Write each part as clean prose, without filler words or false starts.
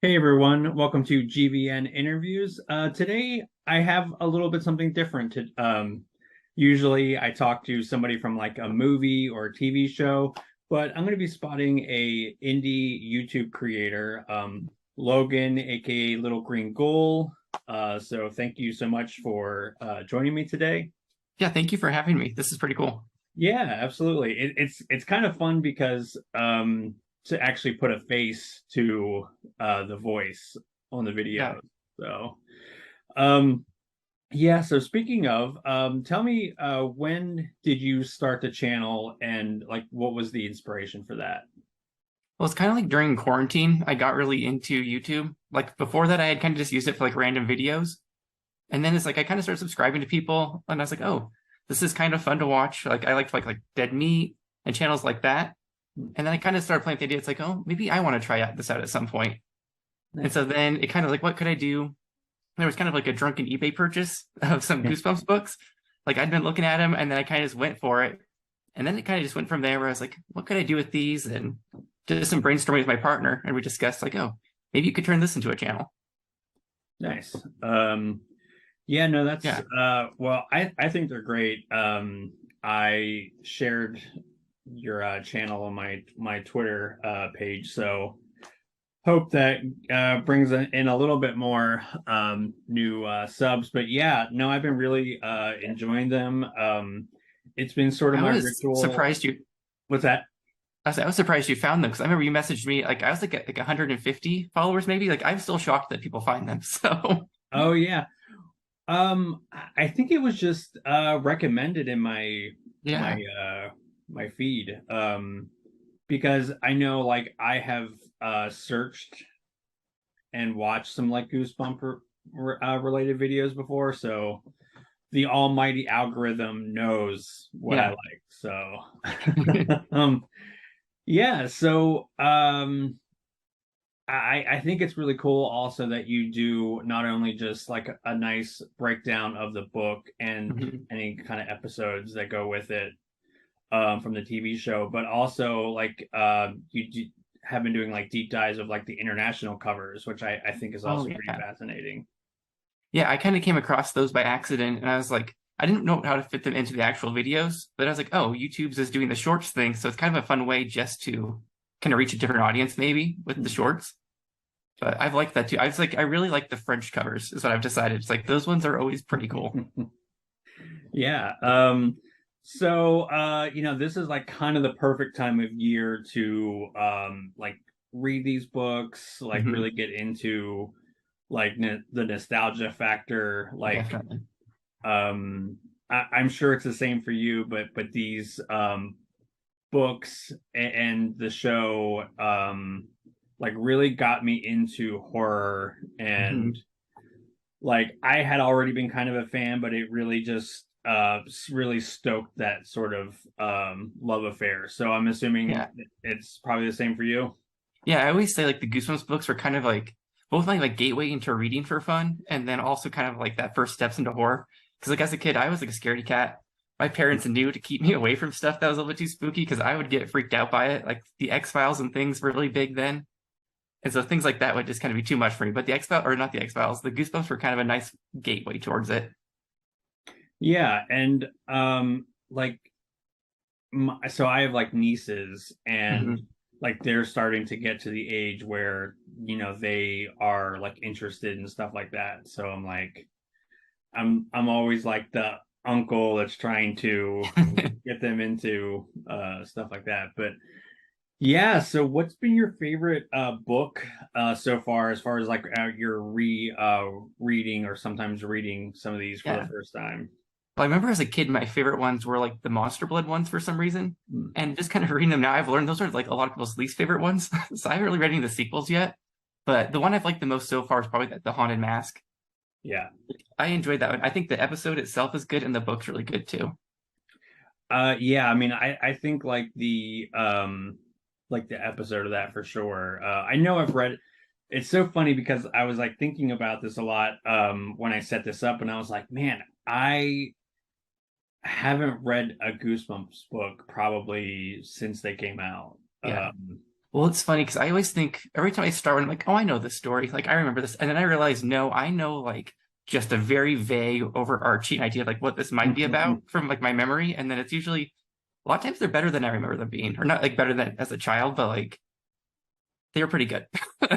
Hey everyone, welcome to GVN interviews. Today I have a little bit something different to usually I talk to somebody from like a movie or a TV show, but I'm going to be spotting a indie YouTube creator, Logan, aka Little Green Ghoul. So thank you so much for joining me today. Yeah, thank you for having me. This is pretty cool. Yeah, absolutely. It's kind of fun because to actually put a face to the voice on the Yeah. video. So um yeah, so speaking of, tell me when did you start the channel and like what was the inspiration for that? Well, it's kind of like during quarantine, I got really into YouTube. Like before that, I had kind of just used it for like random videos. And then it's like I kind of started subscribing to people and I was like, oh, this is kind of fun to watch. Like I liked like Dead Meat and channels like that. And then I kind of started playing with the idea. It's like, oh, maybe I want to try this out at some point. And Nice. so then it kind of like, what could I do? There was kind of like a drunken eBay purchase of some Goosebumps books. Like I'd been looking at them and then I kind of just went for it. And then it kind of just went from there where I was like, what could I do with these? And just some brainstorming with my partner. And we discussed like, oh, maybe you could turn this into a channel. Nice. Yeah, no, that's Yeah. well, I think they're great. I shared your channel on my Twitter page, so hope that brings in a little bit more new subs. But yeah, no, I've been really enjoying them. It's been sort of I my was ritual. surprised you. What's that? I was surprised you found them because I remember you messaged me like I was like at like 150 followers maybe. Like I'm still shocked that people find them. So Oh yeah. I think it was just recommended in my yeah, my feed. Because I know like I have searched and watched some like related videos before, so the almighty algorithm knows what I yeah. like. So um yeah, so I think it's really cool also that you do not only just like a nice breakdown of the book and Mhm. any kind of episodes that go with it from the TV show, but also like have been doing like deep dives of like the international covers, which I think is Oh also pretty yeah. fascinating. Yeah, I kind of came across those by accident and I was like, I didn't know how to fit them into the actual videos, but I was like, oh, YouTube's is doing the shorts thing. So it's kind of a fun way just to kind of reach a different audience maybe with the shorts. But I've liked that too. I was like, I really like the French covers, is what I've decided. It's like those ones are always pretty cool. Yeah. So this is like kind of the perfect time of year to like read these books, like really Hmm. get into like the nostalgia factor. Like Definitely. I'm sure it's the same for you, but these books and the show like really got me into horror, and Hmm. like I had already been kind of a fan, but it really just really stoked that sort of love affair. So I'm assuming Yeah. it's probably the same for you. Yeah, I always say like the Goosebumps books were kind of like both my like gateway into reading for fun and then also kind of like that first steps into horror. Because like as a kid, I was like a scaredy cat. My parents knew to keep me away from stuff that was a little bit too spooky because I would get freaked out by it. Like the X-Files and things were really big then. And so things like that would just kind of be too much for me. But the X-Files, or not the X-Files, the Goosebumps were kind of a nice gateway towards it. Yeah, and like so I have like nieces, and Hmm. like they're starting to get to the age where they are like interested in stuff like that. So I'm like I'm always like the uncle that's trying to get them into stuff like that. But yeah, so what's been your favorite book so far as like your reading or sometimes reading some of these for the Yeah. first time? Well, I remember as a kid, my favorite ones were like the Monster Blood ones for some reason. Hmm. And just kind of reading them now, I've learned those are like a lot of people's least favorite ones. So I haven't really read any of the sequels yet. But the one I've liked the most so far is probably the Haunted Mask. Yeah. I enjoyed that one. I think the episode itself is good and the book's really good too. Yeah, I mean I think like the episode of that for sure. I know I've read it's so funny because I was like thinking about this a lot when I set this up, and I was like, man, I haven't read a Goosebumps book probably since they came out. Yeah. Well, it's funny because I always think every time I start one, I'm like, oh, I know this story. Like, I remember this. And then I realize, no, I know like just a very vague, overarching idea of like what this might be about from like my memory. And then it's usually a lot of times they're better than I remember them being, or not like better than as a child, but like they were pretty good.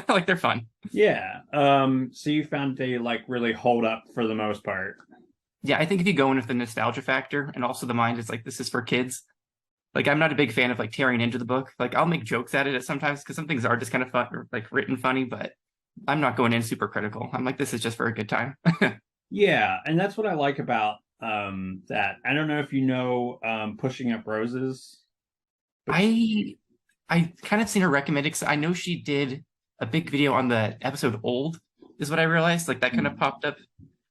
Like they're fun. Yeah. So you found they like really hold up for the most part. Yeah, I think if you go in with the nostalgia factor and also the mind is like this is for kids. Like I'm not a big fan of like tearing into the book. Like I'll make jokes at it sometimes because some things are just kind of fun or like written funny, but I'm not going in super critical. I'm like, this is just for a good time. Yeah, and that's what I like about that. I don't know if you know Pushing Up Roses, but I I kind of seen her recommended because I know she did a big video on the episode Old, is what I realized. Like that kind of popped up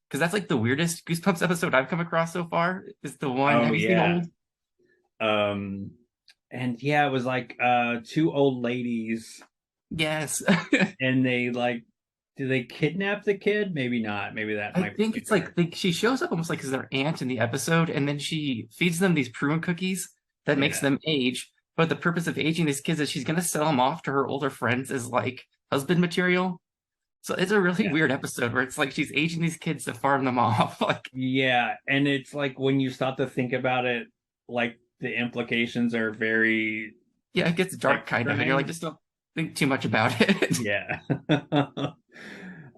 because that's like the weirdest Goosebumps episode I've come across so far. Is the one, oh have you seen yeah. Old? Um and yeah, it was like two old ladies Yes. and they like do they kidnap the kid? Maybe not. Maybe that I might be think it's later. like she shows up almost like as their aunt in the episode, and then she feeds them these prune cookies that makes Yeah. them age. But the purpose of aging these kids is she's gonna sell them off to her older friends as like husband material. So it's a really Yeah. weird episode where it's like she's aging these kids to farm them off. Like, Yeah, and it's like when you start to think about it, like the implications are very yeah, it gets like dark kind of, and you're like, strange. just don't think too much about it. Yeah.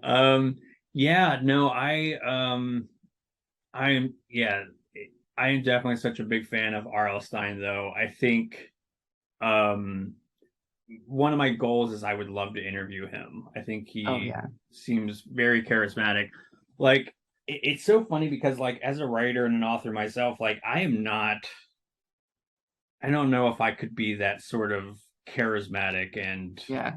Um, yeah, no, I'm yeah, I am definitely such a big fan of R.L. Stein though. I think um one of my goals is I would love to interview him. I think Oh he yeah. seems very charismatic. Like it's so funny because like as a writer and an author myself, like I don't know if I could be that sort of charismatic and Yeah.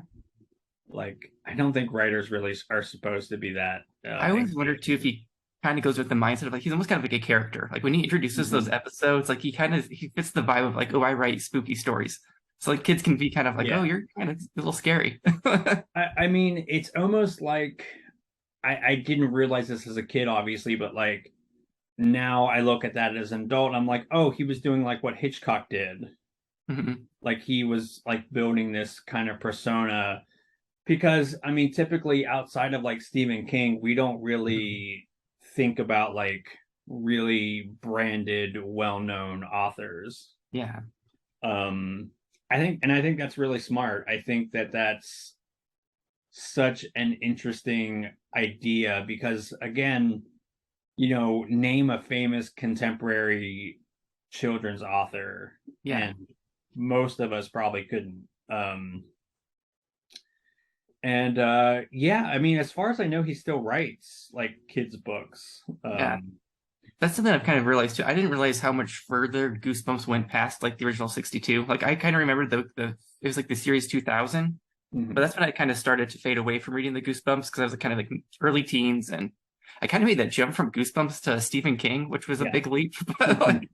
like I don't think writers really are supposed to be that I always wonder too if engaging. he kind of goes with the mindset of like he's almost kind of like a character. Like when he introduces those Mhm. episodes, like he fits the vibe of like, oh, I write spooky stories. So like kids can be kind of like, oh, Yeah. you're kind of a little scary. I mean, it's almost like I didn't realize this as a kid, obviously, but like now I look at that as an adult and I'm like, oh, he was doing like what Hitchcock did. Mhm. Like he was like building this kind of persona because I mean, typically outside of like Stephen King, we don't really think about like really branded, well-known authors. Yeah. Um, I think that's really smart. I think that that's such an interesting idea because again, you know, name a famous contemporary children's author, Yeah. and most of us probably couldn't. And yeah, I mean, as far as I know, he still writes like kids' books. Yeah. That's something I've kind of realized too. I didn't realize how much further Goosebumps went past like the original 62. Like I kind of remember the it was like the series 2000, but Mhm. that's when I kind of started to fade away from reading the Goosebumps because I was kind of like early teens and I kind of made that jump from Goosebumps to Stephen King, which was a Yeah. big leap. But like,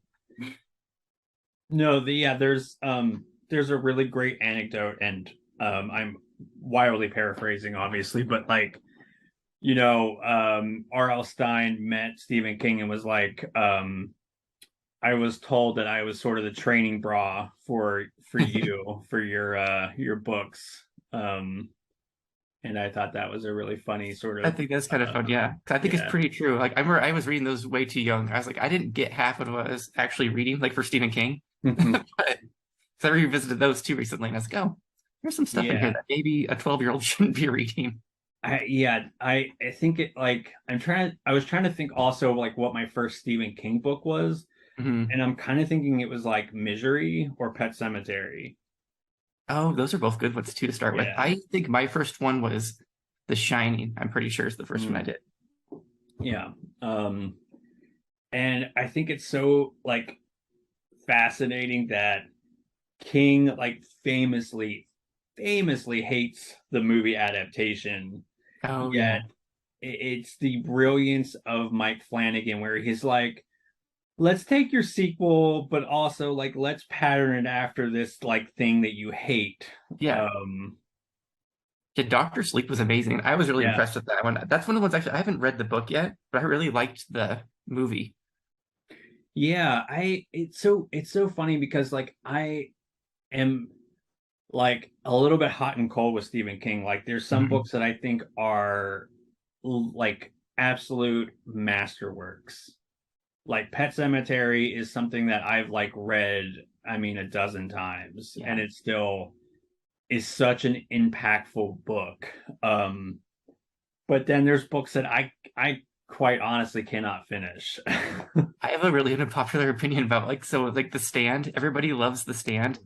No, the yeah, there's a really great anecdote, and I'm wildly paraphrasing, obviously, but like you know, R.L. Stein met Stephen King and was like, I was told that I was sort of the training bra for you for your books. Um, and I thought that was a really funny sort I of think that's kind of fun. Yeah. 'Cause I think it's yeah. pretty true. Like I remember I was reading those way too young. I was like, I didn't get half of what I was actually reading, like for Stephen King. But so I revisited those too recently, and I was like, oh, there's some stuff in here Yeah. that maybe a 12-year-old shouldn't be reading. I think it like I was trying to think also like what my first Stephen King book was, Mhm. and I'm kind of thinking it was like Misery or Pet Cemetery. Oh, those are both good ones too to start with. Yeah. I think my first one was The Shining. I'm pretty sure is the first one I Mm, did. yeah. Um, and I think it's so like fascinating that King like famously hates the movie adaptation, Oh yet yeah. it's the brilliance of Mike Flanagan where he's like, let's take your sequel, but also like let's pattern it after this like thing that you hate. Yeah. Um, Yeah, Doctor Sleep was amazing. I was really yeah, impressed with that one. That's one of the ones actually I haven't read the book yet, but I really liked the movie. yeah. I it's so funny because like I am like a little bit hot and cold with Stephen King. Like there's some Mhm. books that I think are like absolute masterworks. Like Pet Cemetery is something that I've like read, I mean, a dozen times, and Yeah. it still is such an impactful book. Um, but then there's books that I quite honestly cannot finish. I have a really unpopular opinion about like so like The Stand. Everybody loves The Stand.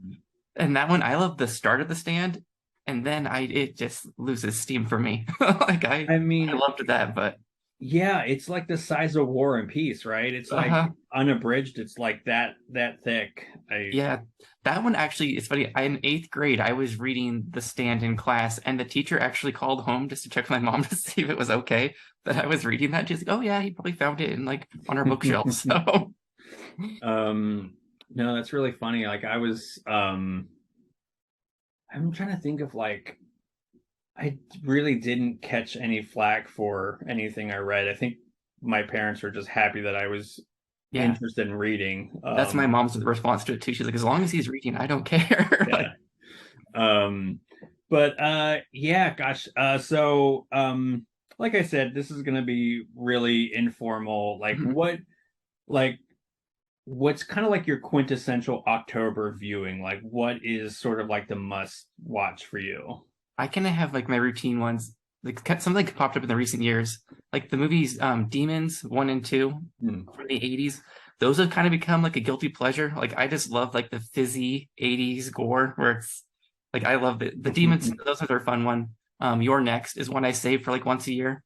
And that one I love the start of The Stand, and then I it just loses steam for me. Like I I mean, loved that, but yeah, it's like the size of War and Peace, right? It's like uh unabridged. It's like that thick. I yeah, that one actually it's funny. In eighth grade, I was reading The Stand in class, and the teacher actually called home just to check with my mom to see if it was okay that I was reading that. She's like, "Oh yeah, he probably found it in like on our bookshelf." So um no, that's really funny. Like I was I'm trying to think of like I really didn't catch any flack for anything I read. I think my parents were just happy that I was yeah, interested in reading. that's my mom's response to it too. She's like, "As long as he's reading, I don't care." Yeah. Like, Um, but yeah, gosh. Like I said, this is gonna be really informal. Like what's kind of like your quintessential October viewing? Like what is sort of like the must watch for you? I kind of have like my routine ones, like something that popped up in the recent years, like the movies Demons 1 and 2 Hmm. from the 80s. Those have kind of become like a guilty pleasure. Like I just love like the fizzy 80s gore where it's like I love the Demons. Those are their fun one. Your Next is one I save for like once a year,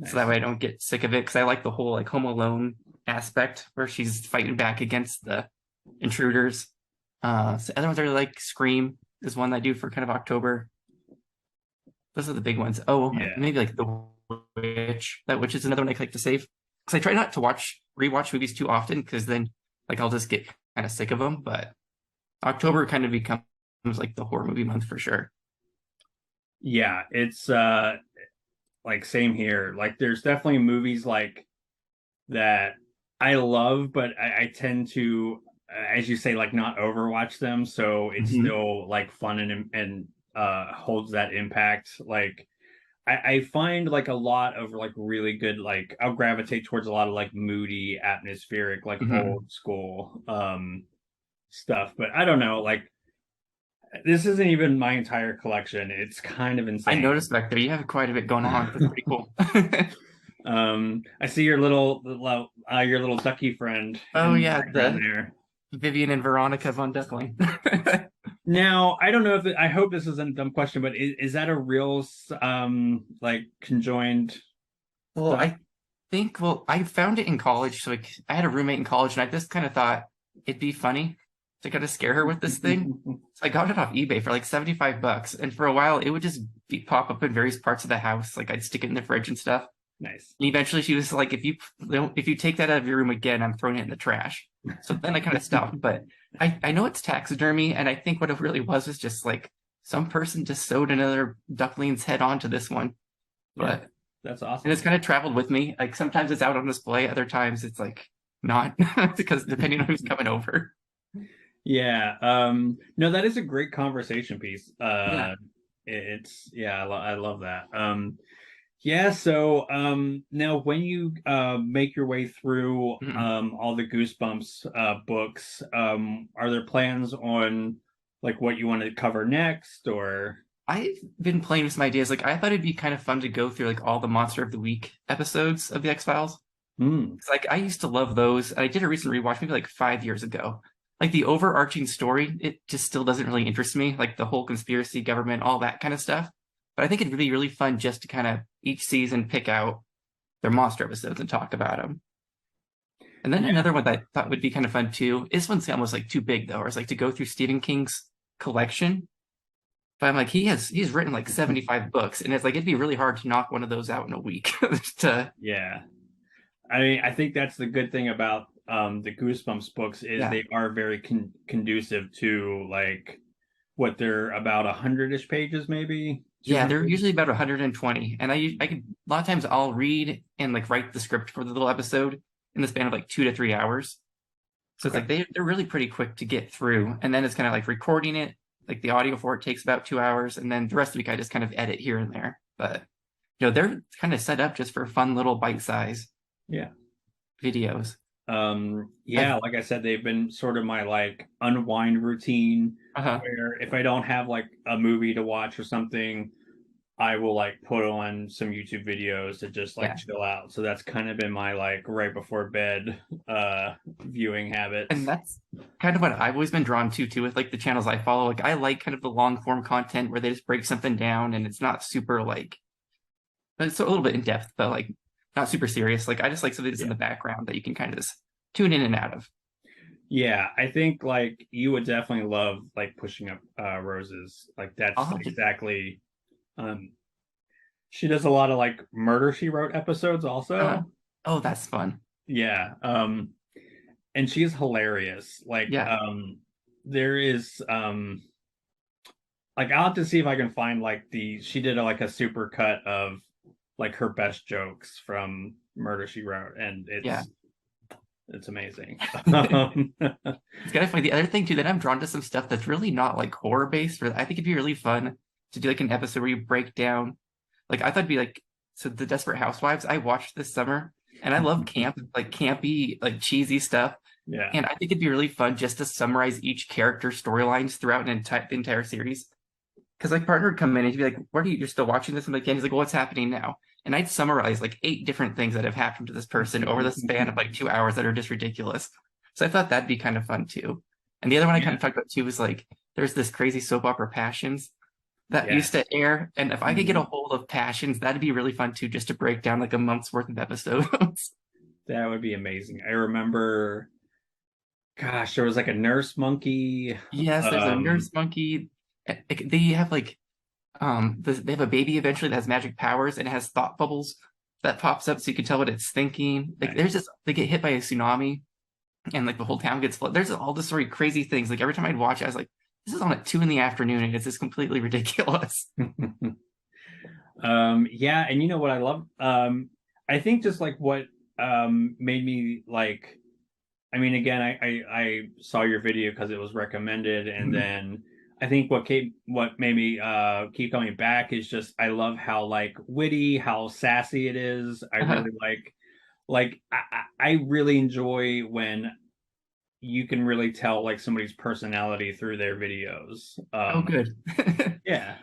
so that Nice. way I don't get sick of it because I like the whole like Home Alone aspect where she's fighting back against the intruders. So other ones are like Scream is one I do for kind of October. Those are the big ones. Oh, Yeah. maybe like The Witch. That Witch is another one I like to save because I try not to rewatch movies too often because then like I'll just get kind of sick of them. But October kind of becomes like the horror movie month for sure. Yeah, it's like same here. Like there's definitely movies like that I love, but I tend to, as you say, like not overwatch them. So it's Mhm. still like fun and holds that impact. Like I find like a lot of like really good, like I'll gravitate towards a lot of like moody, atmospheric, like Mhm. old school stuff. But I don't know, like this isn't even my entire collection. It's kind of I insane. noticed back there you have quite a bit going on. That's pretty cool. I see your little ducky friend Oh in the yeah, background the there. Vivian and Veronica von Duckling. Now, I don't know if I hope this isn't a dumb question, but is that a real like conjoined Well, stuff? I think well I found it in college. So like I had a roommate in college, and I just kind of thought it'd be funny to kind of scare her with this thing. So I got it off eBay for like $75, and for a while it would just pop up in various parts of the house. Like I'd stick it in the fridge and stuff. Nice. And eventually she was like, if you take that out of your room again, I'm throwing it in the trash. So then I kind of stopped. But I know it's taxidermy, and I think what it really was just like some person just sewed another duckling's head onto this one. Yeah, But that's and it's awesome. kind of traveled with me. Like sometimes it's out on display, other times it's like not because depending on who's coming over. Yeah. No, that is a great conversation piece. Yeah. It's yeah, I love that. Yeah, so now when you make your way through Mhm. all the Goosebumps books, are there plans on like what you want to cover next or I've been playing with some ideas. Like I thought it'd be kind of fun to go through like all the Monster of the Week episodes of the X-Files. hmm. Like I used to love those. I did a recent rewatch maybe like 5 years ago. Like the overarching story, it just still doesn't really interest me. Like the whole conspiracy, government, all that kind of stuff. But I think it'd be really fun just to kind of each season pick out their monster episodes and talk about them. And then Yeah. another one that I thought would be kind of fun too. This one's almost like too big though. Or it's like to go through Stephen King's collection. But I'm like, he's written like 75 books, and it's like it'd be really hard to knock one of those out in a week. to Yeah. I mean, I think that's the good thing about the Goosebumps books is yeah. they are very conducive to like what they're about 100-ish pages, maybe Yeah, they're 200. usually about 120, and I could a lot of times I'll read and like write the script for the little episode in the span of like 2 to 3 hours. So it's Okay. like they're really pretty quick to get through, and then it's kind of like recording it, Like the audio for it takes about 2 hours, and then the rest of the week I just kind of edit here and there. But they're kind of set up just for fun little bite size Yeah. videos. Yeah, like I said, they've been sort of my like unwind routine Uh-huh. where if I don't have like a movie to watch or something, I will like put on some YouTube videos to just like Yeah. chill out. So that's kind of been my like right before bed viewing And habits. that's kind of what I've always been drawn to too with like the channels I follow. Like I like kind of the long form content where they just break something down and it's not super like it's a little bit in depth, but like not super serious. Like I just like something that's in Yeah. the background that you can kind of just tune in and out of. Yeah, I think like you would definitely love like pushing up roses. Like I'll that's have to exactly um she does a lot of like Murder She Wrote episodes uh, also. oh, that's fun. Yeah. And she's hilarious. Like Yeah. there is like I'll have to see if I can find like she did like a super cut of like her best jokes from Murder She Wrote, and Yeah. it's amazing. It's kind of funny. The other thing too that I'm drawn to some stuff that's really not like horror based. Or I think it'd be really fun to do like an episode where you break down. Like I thought it'd be like so the Desperate Housewives. I watched this summer, and I love camp, like campy, like cheesy stuff. Yeah. And I think it'd be really fun just to summarize each character's storylines throughout the entire series. Because my partner would come in and he'd be like, "What are you? You're still watching this?" I'm like, "Yeah." He's like, "Well, what's happening now?" And I'd summarize like 8 different things that have happened to this person over the span of like 2 hours that are just ridiculous. So I thought that'd be kind of fun too. And the other one I kind Yeah. of talked about too was like there's this crazy soap opera Passions that used to Yes. air. And if I could get a Mhm. hold of Passions, that'd be really fun too, just to break down like a month's worth of episodes. That would be amazing. I remember, gosh, there was like a nurse monkey. Yes, there's a Um, nurse monkey. They have like they have a baby eventually that has magic powers and it has thought bubbles that pops up so you can tell what it's thinking. Like there's nice. this they get hit by a tsunami and like the whole town gets flooded. There's all this sort of crazy things. Like every time I'd watch it, I was like, this is on at 2 in the afternoon and it's just completely ridiculous. Yeah, and you know what I love? I think just like what made me like I mean again I saw your video because it was recommended and Mhm. then I think what made me keep coming back is just I love how like witty, how sassy it is. I Uh-huh. really like I really enjoy when you can really tell like somebody's personality through their videos. Oh, good. Yeah.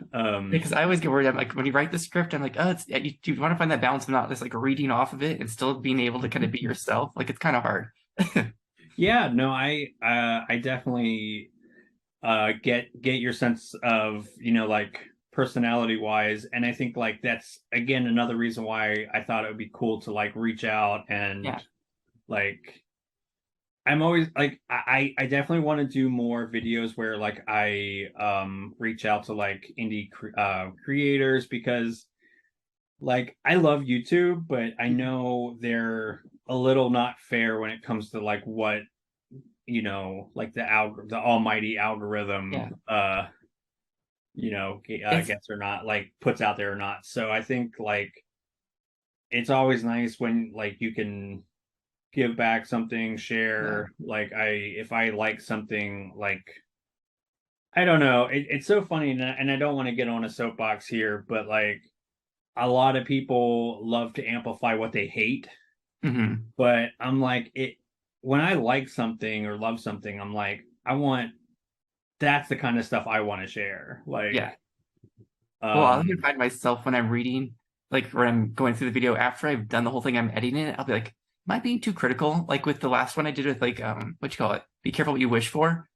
Because I always get worried. I'm like, when you write the script, I'm like, oh, you want to find that balance of not just like reading off of it and still being able to kind of be yourself. Like, it's kind of hard. Yeah, no, I definitely get your sense of, like personality wise. And I think like that's again another reason why I thought it would be cool to like reach out and Yeah. like I'm always like I definitely want to do more videos where like I reach out to like creators because like I love YouTube, but I know they're a little not fair when it comes to like what like the almighty Yeah. algorithm It's, gets or not, like puts out there or not. So I think like it's always nice when like you can give back something, yeah. share. Like if I like something, like I don't know, it's so funny, and I don't want to get on a soapbox here, but like a lot of people love to amplify what they hate, Hmm. but I'm like it when I like something or love something, I'm like I want that's the kind of stuff I want to share. Yeah. Like Well, I'll even um find myself when I'm reading, like when I'm going through the video after I've done the whole thing, I'm editing it. I'll be like, am I being too critical? Like with the last one I did with like, what you call it? Be careful what you wish for.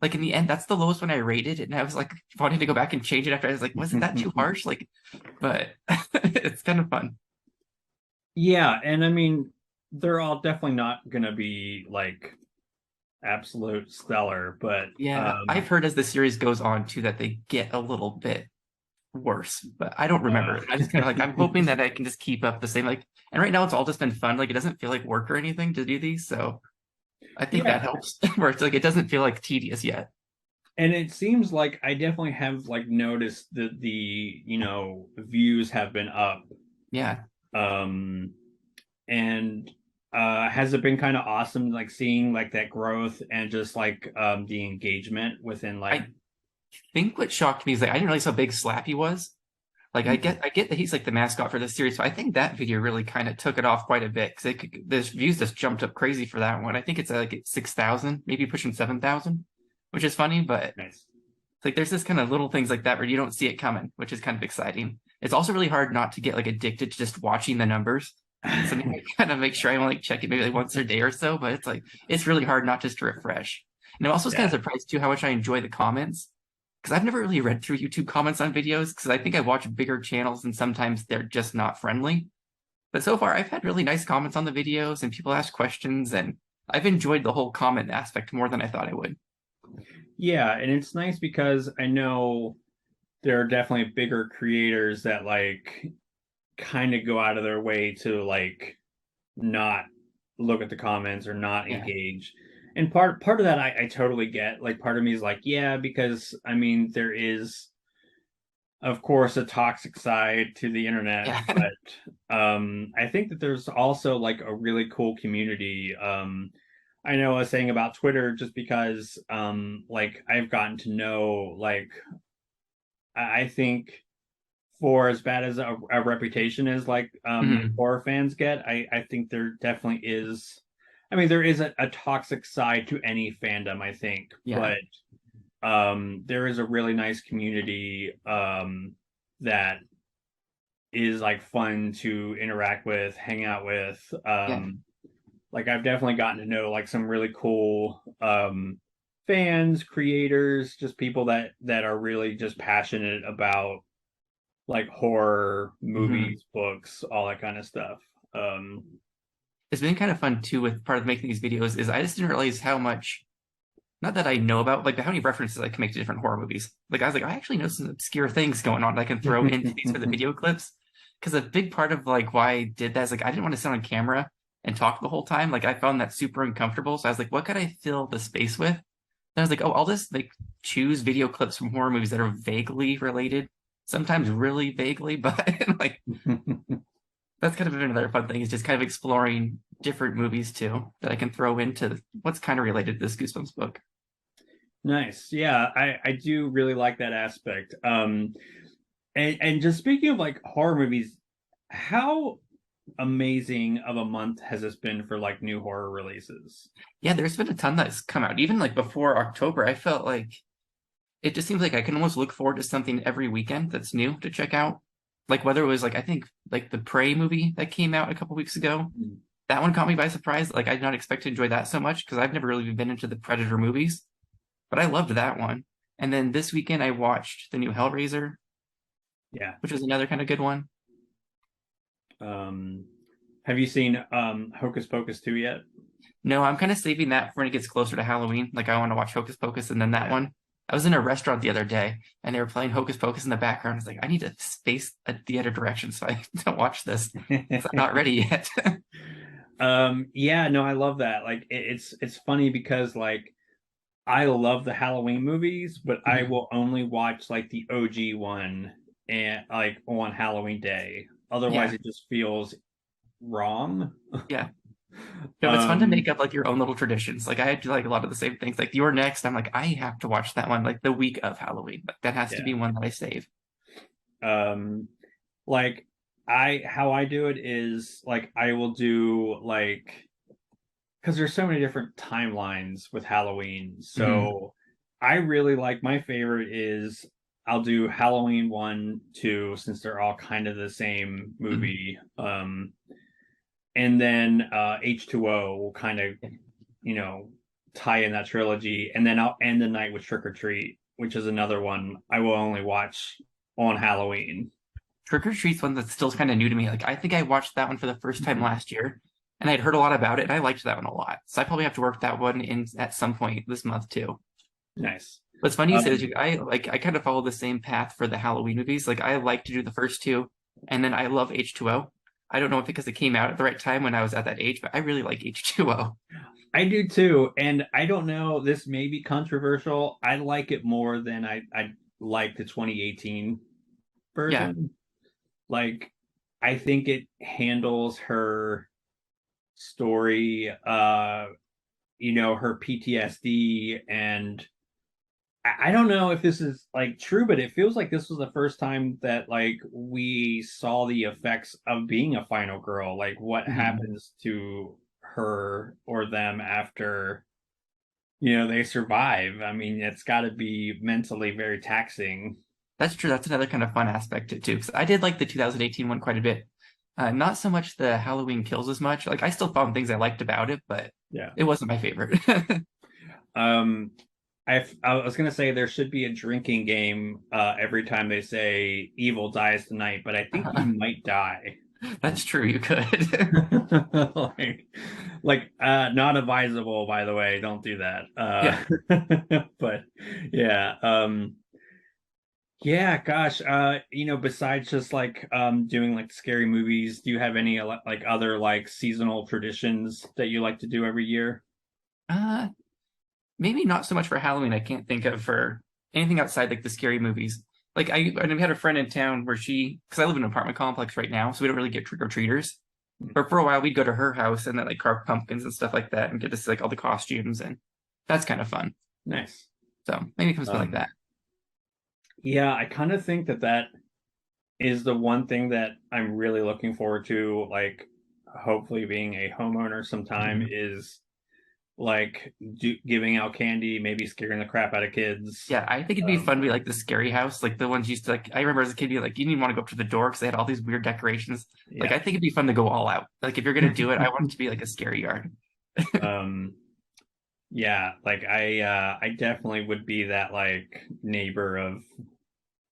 Like in the end, that's the lowest one I rated. And I was like wanting to go back and change it after I was like, wasn't that too harsh? Like, but it's kind of fun. yeah, and I mean they're all definitely not gonna be like absolute stellar, but Yeah, I've heard as the series goes on too that they get a little bit worse, but I don't remember uh it. I just kind of like I'm hoping that I can just keep up the same like. And right now it's all just been fun. Like it doesn't feel like work or anything to do these, so I think that yeah, helps. Where it's like it doesn't feel like tedious yet. and it seems like I definitely have like noticed that the views have been up. Yeah, um and has it been kind of awesome like seeing like that growth and just like the engagement within like I think what shocked me is like I didn't realize how big Slappy was. Like I get that he's like the mascot for this series, so I think that video really kind of took it off quite a bit because the views just jumped up crazy for that one. I think it's like at 6,000, maybe pushing 7,000, which is funny, but it's Nice. like there's this kind of little things like that where you don't see it coming, which is kind of exciting. It's also really hard not to get like addicted to just watching the numbers. So maybe I kind of make sure I want to like check it maybe like once a day or so, but it's like it's really hard not just to refresh. And I'm also kind of Yeah. surprised too how much I enjoy the comments because I've never really read through YouTube comments on videos because I think I watch bigger channels and sometimes they're just not friendly. But so far, I've had really nice comments on the videos and people ask questions, and I've enjoyed the whole comment aspect more than I thought I would. Yeah, and it's nice because I know there are definitely bigger creators that like kind of go out of their way to like not look at the comments or not Yeah, engage. And part of that I totally get. Like part of me is like, yeah, because I mean there is of course a toxic side to the internet, yeah, but I think that there's also like a really cool community. I know I was saying about Twitter just because like I've gotten to know like I think for as bad as a reputation as like Mhm. horror fans get, I think there definitely is. I mean, there is a toxic side to any fandom, I think, Yeah, but there is a really nice community that is like fun to interact with, hang out with. yeah, Like I've definitely gotten to know like some really cool fans, creators, just people that are really just passionate about like horror, Mhm. movies, books, all that kind of stuff. Um, It's been kind of fun too with part of making these videos is I just didn't realize how much, not that I know about, like how many references I can make to different horror movies. Like I was like, I actually know some obscure things going on that I can throw into these for the video clips. Because a big part of like why I did that is like I didn't want to sit on camera and talk the whole time. Like I found that super uncomfortable. So I was like, what could I fill the space with? And I was like, oh, I'll just like choose video clips from horror movies that are vaguely related, sometimes really vaguely, but like that's kind of been another fun thing is just kind of exploring different movies too that I can throw into what's kind of related to this Goosebumps book. nice. Yeah, I do really like that aspect. And just speaking of like horror movies, how amazing of a month has this been for like new horror releases? Yeah, there's been a ton that's come out. Even like before October, I felt like it just seems like I can almost look forward to something every weekend that's new to check out. Like whether it was like I think like the Prey movie that came out a couple weeks ago. That one caught me by surprise. Like I did not expect to enjoy that so much because I've never really been into the Predator movies, but I loved that one. And then this weekend I watched the new Hellraiser, Yeah. which was another kind of good one. Um, have you seen Hocus Pocus 2 yet? No, I'm kind of saving that for when it gets closer to Halloween. Like I want to watch Hocus Pocus and then that Yeah. one. I was in a restaurant the other day and they were playing Hocus Pocus in the background. I was like, I need to space the other direction so I don't watch this because I'm not ready yet. Yeah, no, I love that. Like it's funny because like I love the Halloween movies, but I Mhm. will only watch like the OG one and like on Halloween day. Otherwise Yeah, it just feels wrong. yeah. No, it's fun to make Um up like your own little traditions. Like I had to like a lot of the same things. Like You're Next, I'm like, I have to watch that one like the week of Halloween. Like that has to be yeah. one that I save. Um like I how I do it is like I will do like because there's so many different timelines with Halloween. Hmm. So I really like my favorite is I'll do Halloween 1, 2 since they're all kind of the same Hmm. movie. And then H2O will kind of, you know, tie in that trilogy and then I'll end the night with Trick or Treat, which is another one I will only watch on Halloween. Trick or Treat's one that's still kind of new to me. Like I think I watched that one for the first time last year, and I'd heard a lot about it, and I liked that one a lot. So I probably have to work that one in at some point this month too. Nice. What's funny you say that Um, I kind of follow the same path for the Halloween movies. Like I like to do the first two, and then I love H2O. I don't know if because it came out at the right time when I was at that age, but I really like H2O. I do too, and I don't know. This may be controversial. I like it more than I like the 2018 Yeah. version. Like, I think it handles her story, you know, her PTSD and I don't know if this is like true, but it feels like this was the first time that like we saw the effects of being a final girl, like what Mhm. happens to her or them after, they survive. I mean, it's got to be mentally very taxing. That's true. That's another kind of fun aspect to it too. Because I did like the 2018 one quite a bit. Not so much the Halloween Kills as much. Like I still found things I liked about it, but Yeah. it wasn't my favorite. Um, I was gonna say there should be a drinking game every time they say evil dies tonight, but I think you might die. That's true. You could. like not advisable, by the way. Don't do that. Yeah. But yeah, yeah, gosh, besides just like doing like scary movies, do you have any like other like seasonal traditions that you like to do every year? Uh, Maybe not so much for Halloween. I can't think of for anything outside like the scary movies. Like I had a friend in town where because I live in an apartment complex right now, so we don't really get trick or treaters. But for a while, we'd go to her house and then like carve pumpkins and stuff like that, and get to see like all the costumes, and that's kind of fun. Nice. So maybe it comes something like Um, that. yeah, I kind of think that is the one thing that I'm really looking forward to, like hopefully being a homeowner sometime Mhm. is like giving out candy, maybe scaring the crap out of kids. Yeah, I think it'd be Um, fun to be like the scary house, like the ones used to like. I remember as a kid, be like, you didn't even want to go up to the door because they had all these weird decorations. Like, yeah. I think it'd be fun to go all out. Like, if you're gonna do it, I want it to be like a scary yard. um, yeah, like I definitely would be that like neighbor of,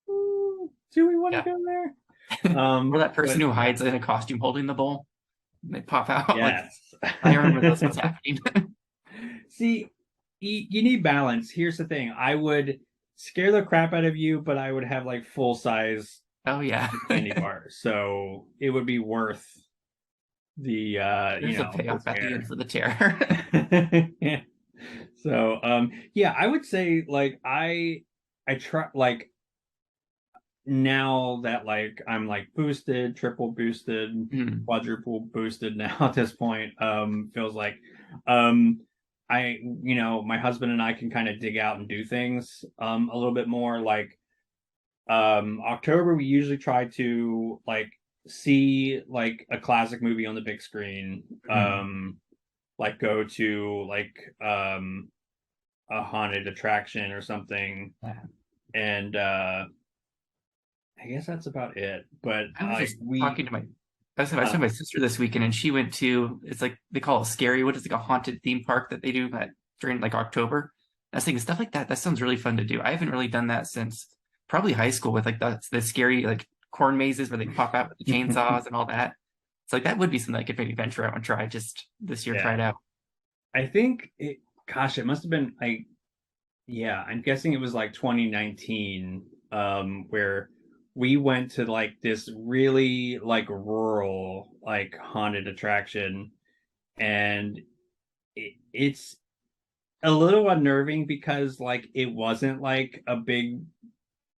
"Ooh, do we want to Yeah, go there?" or that person But who yeah, hides in a costume holding the bowl, and they pop out. Like, yes. I remember those ones happening. See, you need balance. Here's the thing. I would scare the crap out of you, but I would have like full size Oh yeah, candy bar. So it would be worth the there's a the payoff at the end scare. for the terror. Yeah. So yeah, I would say like I try like now that like I'm like boosted, triple boosted, Hmm. quadruple boosted now at this point, feels like um my husband and I can kind of dig out and do things a little bit more. Like October we usually try to like see like a classic movie on the big screen. Hmm. Like go to like a haunted attraction or something. Yeah. And I guess that's about it. But I was like just we talking to I was with my sister this weekend, and she went to, it's like they call it scary. What is it, like a haunted theme park that they do during like October. I was thinking stuff like that. That sounds really fun to do. I haven't really done that since probably high school with like the scary like corn mazes where they pop out with the chainsaws and all that. So like that would be something I could maybe venture out and try just this year, try yeah. it out. I think it gosh, it must have been like yeah, I'm guessing it was like 2019 where we went to like this really like rural like haunted attraction and it's a little unnerving because like it wasn't like a big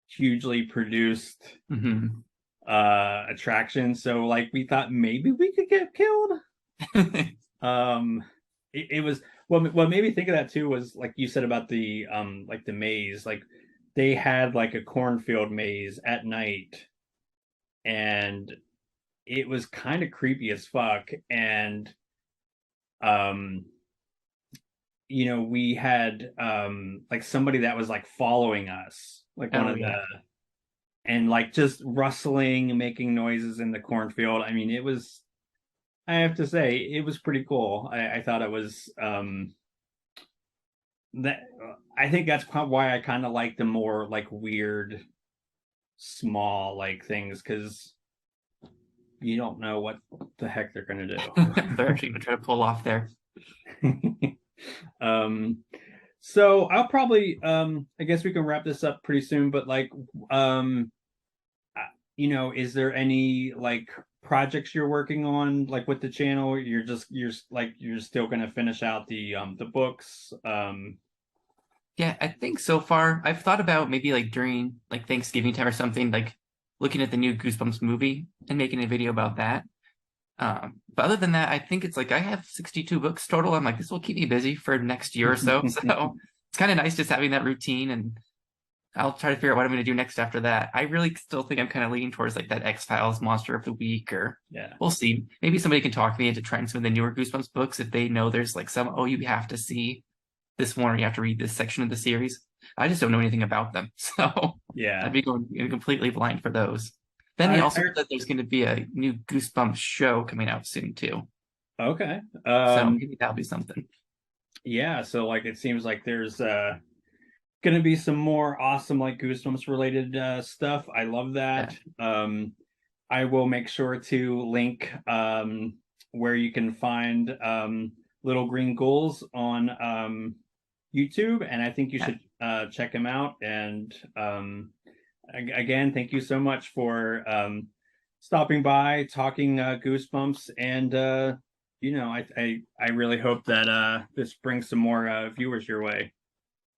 hugely produced Hmm. attraction so like we thought maybe we could get killed. um it was what made me think of that too was like you said about the like the maze, like they had like a cornfield maze at night and it was kind of creepy as fuck. And um we had like somebody that was like following us, like one Oh of the, yeah. and like just rustling and making noises in the cornfield. I mean, it was, I have to say it was pretty cool. I thought it was that I think that's why I kind of like the more like weird small like things because you don't know what the heck they're gonna They're actually gonna try to pull off there. do. um so I'll probably I guess we can wrap this up pretty soon, but like um is there any like projects you're working on like with the channel? You're still gonna finish out the books. Yeah, I think so far I've thought about maybe like during like Thanksgiving time or something, like looking at the new Goosebumps movie and making a video about that. But other than that, I think it's like I have 62 books total. I'm like, this will keep me busy for next year or so. So it's kind of nice just having that routine, and I'll try to figure out what I'm going to do next after that. I really still think I'm kind of leaning towards like that X-Files Monster of the Week, or Yeah. we'll see. Maybe somebody can talk me into trying some of the newer Goosebumps books if they know there's like some, oh, you have to see this one or you have to read this section of the series. I just don't know anything about them. So Yeah. I'd be going completely blind for those. Then they I, also said there's going to be a new Goosebumps show coming out soon too. okay. So maybe that'll be something. Yeah, so like it seems like there's gonna be some more awesome like Goosebumps related stuff. I love Yeah. that. I will make sure to link where you can find Little Green Ghouls on YouTube, and I think you Yeah. should check him out. And again, thank you so much for stopping by, talking Goosebumps, and I really hope that this brings some more viewers your way.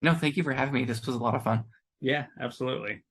No, thank you for having me. This was a lot of fun. Yeah, absolutely.